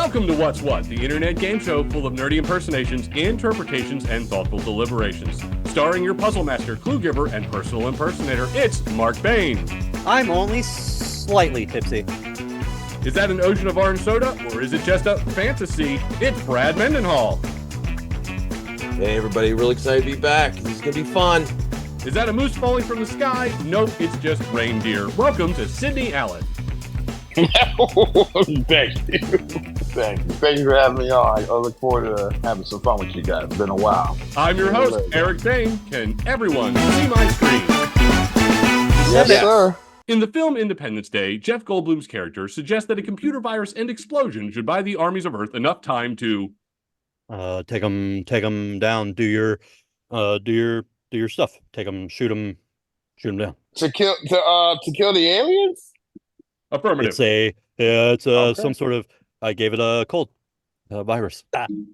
Welcome to What's What, the internet game show full of nerdy impersonations, interpretations, and thoughtful deliberations. Starring your puzzle master, clue giver, and personal impersonator, it's Mark Bayne. I'm only slightly tipsy. Is that an ocean of orange soda, or is it just a fantasy? It's Brad Mendenhall. Hey everybody, really excited to be back. This is going to be fun. Is that a moose falling from the sky? Nope, it's just reindeer. Welcome to Sidney Allen. Thank you. Thank you for having me on. I look forward to having some fun with you guys. It's been a while. I'm your host, Eric Bayne. Can everyone see my screen? Yes, sir. In the film Independence Day, Jeff Goldblum's character suggests that a computer virus and explosion should buy the armies of Earth enough time to take them down. Do your stuff. Take them, shoot them down. To kill the aliens? Affirmative. It's Okay. some sort of. I gave it a cold virus.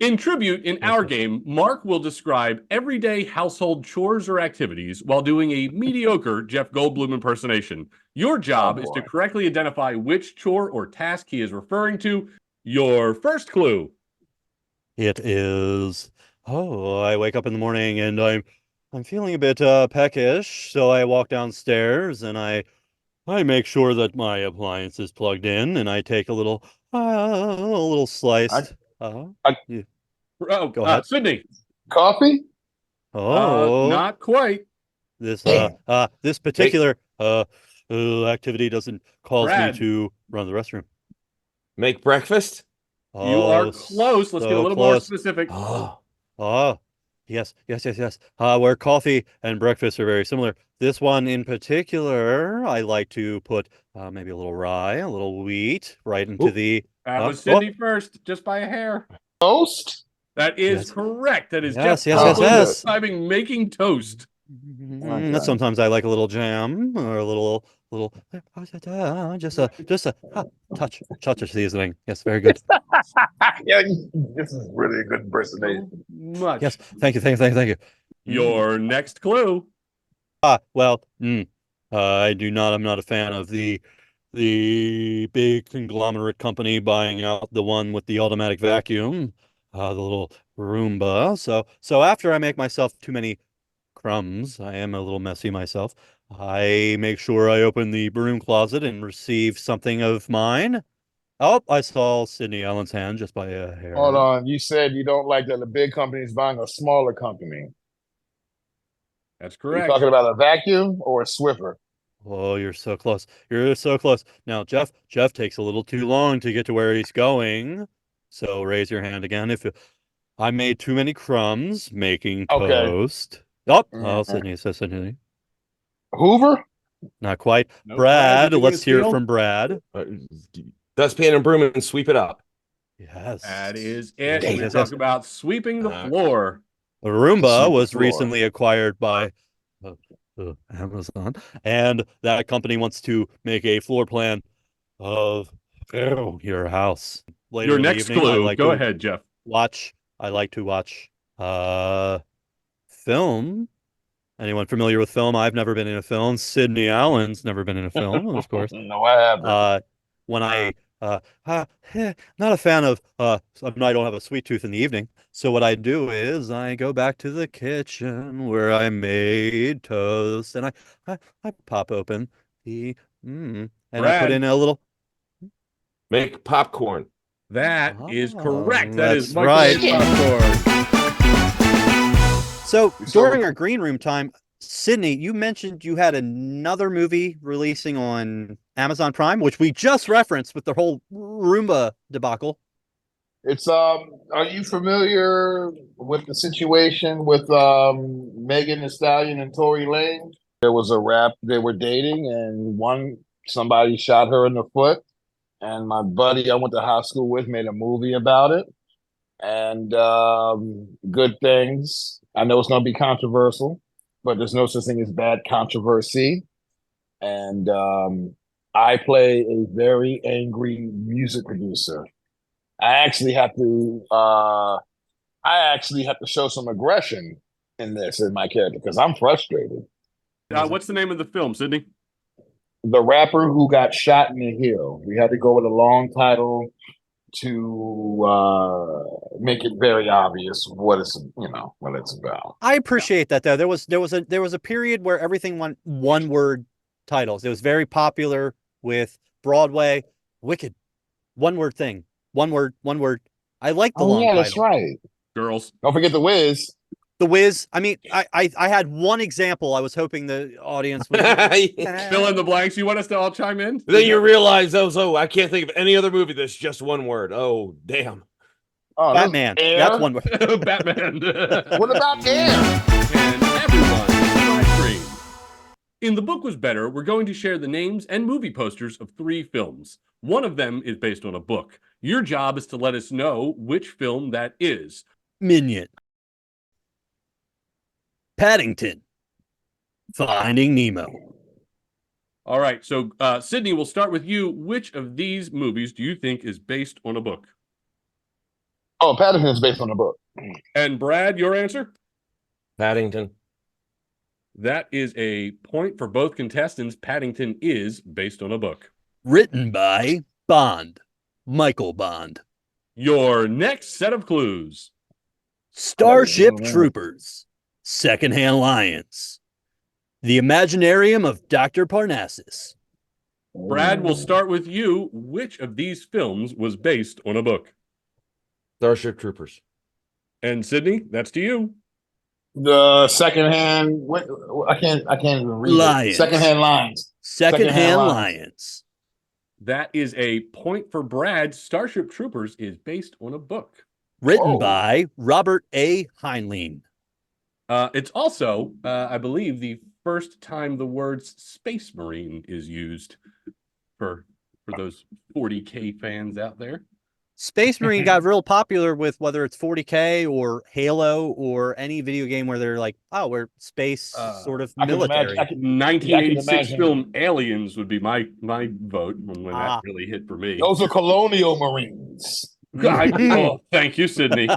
In tribute, in our game, Mark will describe everyday household chores or activities while doing a mediocre Jeff Goldblum impersonation. Your job is to correctly identify which chore or task he is referring to. Your first clue. It is. Oh, I wake up in the morning and I'm feeling a bit peckish, so I walk downstairs and I make sure that my appliance is plugged in, and I take a little slice. Go ahead. Sidney. Coffee? Not quite. This particular activity doesn't cause Brad. me to run to the restroom. Make breakfast? You are close. Let's get a little more specific. Yes. Where coffee and breakfast are very similar. This one in particular, I like to put maybe a little rye, a little wheat right into the... That was Sidney first, just by a hair. Toast? That is correct. That is yes. describing making toast. Sometimes I like a little jam or a little just a touch of seasoning. Yes, very good. Yeah, this is really a good impersonation. Much. Yes, thank you. Your next clue. I'm not a fan of the big conglomerate company buying out the one with the automatic vacuum, the little Roomba. So after I make myself too many crumbs, I am a little messy myself, I make sure I open the broom closet and receive something of mine. Oh, I saw Sidney Allen's hand just by a hair. Hold on. You said you don't like that the big company is buying a smaller company. That's Are you correct. talking about a vacuum or a Swiffer? Oh, you're so close. You're so close. Now, Jeff takes a little too long to get to where he's going. So raise your hand again if I made too many crumbs making toast. Oh, Sidney says Sidney. Hoover? Not quite. No, Brad, Brad, let's hear it from Brad. Dustpan and broom and sweep it up. Yes. That is it. Yes, We yes, talk yes. about sweeping the floor. A Roomba Sweep the was floor. recently acquired by Amazon, and that company wants to make a floor plan of your house. Later Your in the next evening, clue. Go ahead, Jeff. I like to watch film. Anyone familiar with film? I've never been in a film. Sidney Allen's never been in a film, of course. No, I haven't. When I not a fan of I don't have a sweet tooth in the evening. So what I do is I go back to the kitchen where I made toast, and I pop open the and I Brad. put in a little. Make popcorn. That is correct. That is that's right. popcorn. So during our green room time, Sidney, you mentioned you had another movie releasing on Amazon Prime, which we just referenced with the whole Roomba debacle. It's are you familiar with the situation with Megan Thee Stallion and Tory Lanez? There was a rap, they were dating, and somebody shot her in the foot, and my buddy I went to high school with made a movie about it. And good things. I know it's gonna be controversial, but there's no such thing as bad controversy. And I play a very angry music producer. I actually have to show some aggression in my character because I'm frustrated. What's the name of the film, Sidney? The rapper who got shot in the heel. We had to go with a long title to make it very obvious what it's about. I appreciate that though. There was a period where everything went one word titles. It was very popular with Broadway. Wicked, one word thing, one word. I like the long yeah, title. that's right. Girls. Don't forget The Wiz. The Wiz. I mean, I had one example. I was hoping the audience would Fill in the blanks. You want us to all chime in? Then you realize, I can't think of any other movie that's just one word. Oh, damn. Oh, Batman. Air. That's one word. Batman. What about Air? And everyone, see my screen. In The Book Was Better, we're going to share the names and movie posters of 3 films. One of them is based on a book. Your job is to let us know which film that is. Minion. Paddington. Finding Nemo. All right, so Sidney, we'll start with you. Which of these movies do you think is based on a book? Oh, Paddington is based on a book. And Brad, your answer? Paddington. That is a point for both contestants. Paddington is based on a book. Written by Bond. Michael Bond. Your next set of clues. Starship Troopers. Secondhand Lions. The Imaginarium of Dr. Parnassus. Brad, we'll start with you. Which of these films was based on a book? Starship Troopers. And Sidney, that's to you. The secondhand. What? I can't even read Lions. it. Secondhand Lines. Secondhand Lions. That is a point for Brad. Starship Troopers is based on a book. Written Whoa. by Robert A. Heinlein. It's also, I believe, the first time the words Space Marine is used for those 40K fans out there. Space Marine got real popular with whether it's 40K or Halo or any video game where they're like, oh, we're space sort of I can military. imagine- 1986 imagine. film Aliens would be my vote when that really hit for me. Those are colonial Marines. Thank you, Sidney.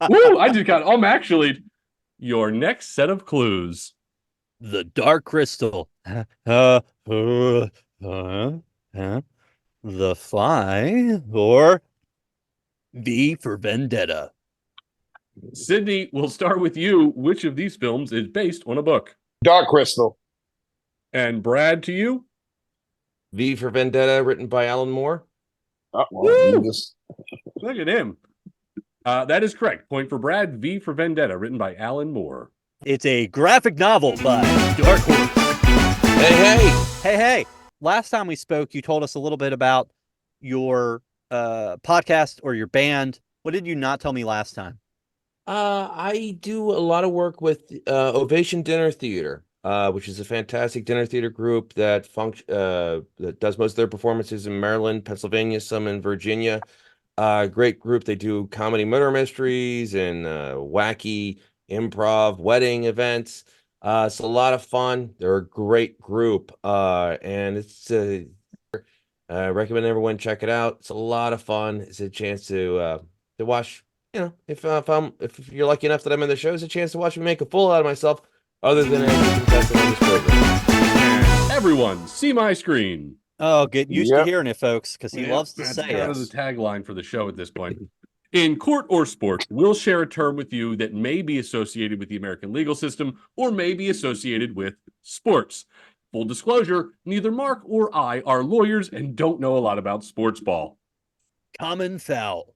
Woo! I'm actually your next set of clues. The Dark Crystal. The Fly, or V for Vendetta. Sidney, we'll start with you. Which of these films is based on a book? Dark Crystal. And Brad, to you? V for Vendetta, written by Alan Moore. Woo! Look at him. That is correct. Point for Brad. V for Vendetta, written by Alan Moore. It's a graphic novel by Dark Horse. Hey. Last time we spoke, you told us a little bit about your podcast or your band. What did you not tell me last time? I do a lot of work with Ovation Dinner Theater, which is a fantastic dinner theater group that does most of their performances in Maryland, Pennsylvania, some in Virginia. Great group. They do comedy murder mysteries and wacky improv wedding events. It's a lot of fun. They're a great group, and it's I recommend everyone check it out. It's a lot of fun. It's a chance to watch. You know, if you're lucky enough that I'm in the show, it's a chance to watch me make a fool out of myself, other than as a contestant on this program. And everyone, see my screen. Oh, get used to hearing it, folks, because he loves to That's say kind it. of the tagline for the show at this point. In court or sport, we'll share a term with you that may be associated with the American legal system or may be associated with sports. Full disclosure, neither Mark or I are lawyers and don't know a lot about sports ball. Common foul.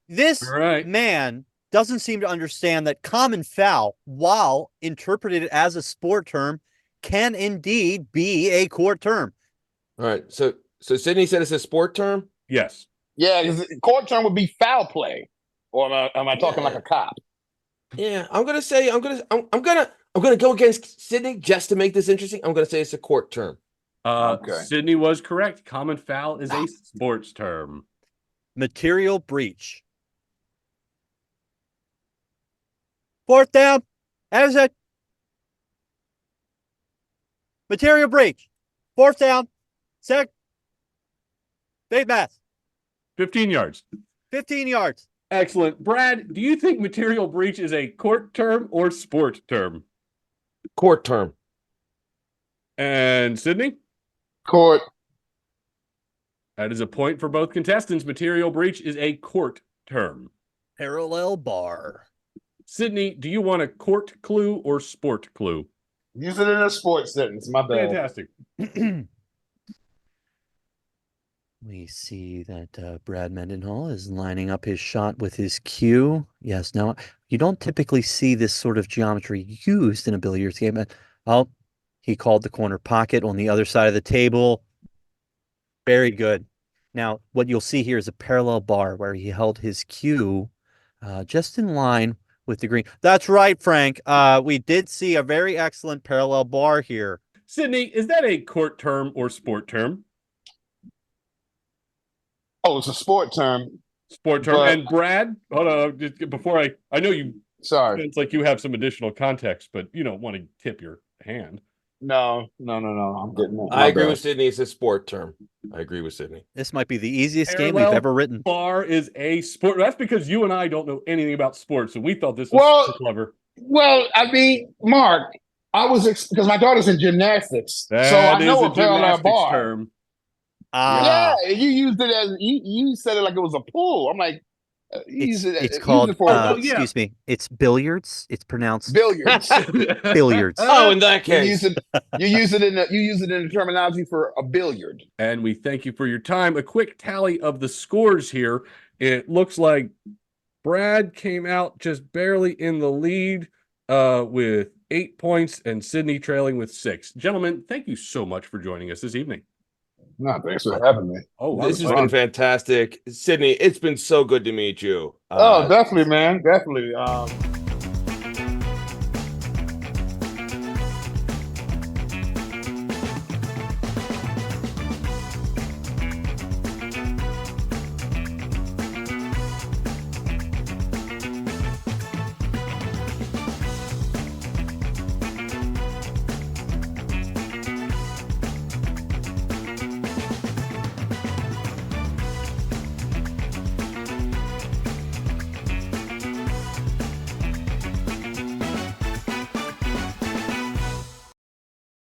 This man doesn't seem to understand that common foul, while interpreted as a sport term, can indeed be a court term. All right. So Sidney said it's a sport term? Yes. Yeah, because court term would be foul play. Or am I talking like a cop? Yeah, I'm gonna go against Sidney just to make this interesting. I'm gonna say it's a court term. Okay. Sidney was correct. Common foul is a sports term. Material breach. Fourth down. As it. Material breach. Fourth down. Sec. Big mass. 15 yards. 15 yards. Excellent. Brad, do you think material breach is a court term or sport term? Court term. And Sidney? Court. That is a point for both contestants. Material breach is a court term. Parallel bar. Sydney, do you want a court clue or sport clue? Use it in a sports sentence. My bad. Fantastic. We see that Brad Mendenhall is lining up his shot with his cue. Yes, now you don't typically see this sort of geometry used in a billiards game. Oh, he called the corner pocket on the other side of the table. Very good. Now, what you'll see here is a parallel bar where he held his cue just in line with the green. That's right, Frank. We did see a very excellent parallel bar here. Sydney, is that a court term or sport term? Oh, it's a sport term. Sport term. But- And Brad, hold on, just before I know you, Sorry. it's like you have some additional context, but you don't want to tip your hand. No. I'm getting it. I agree with Sydney. It's a sport term. I agree with Sydney. This might be the easiest game Parallel we've ever written. Bar is a sport. That's because you and I don't know anything about sports, and we thought this was Well- so clever. Well, I mean, Mark, I was because my daughter's in gymnastics, so I That is know a a parallel gymnastics bar. term. Ah, Yeah, you used it as you said it like it was a pool. I'm like, it's called, yeah. excuse me, it's billiards. It's pronounced billiards. billiards. Oh, in that you case. use it in the terminology for a billiard. And we thank you for your time. A quick tally of the scores here. It looks like Brad came out just barely in the lead with 8 points and Sydney trailing with 6. Gentlemen, thank you so much for joining us this evening. No, thanks for having me. Oh, This has been fantastic. Sydney, it's been so good to meet you. Oh, definitely, man. Definitely.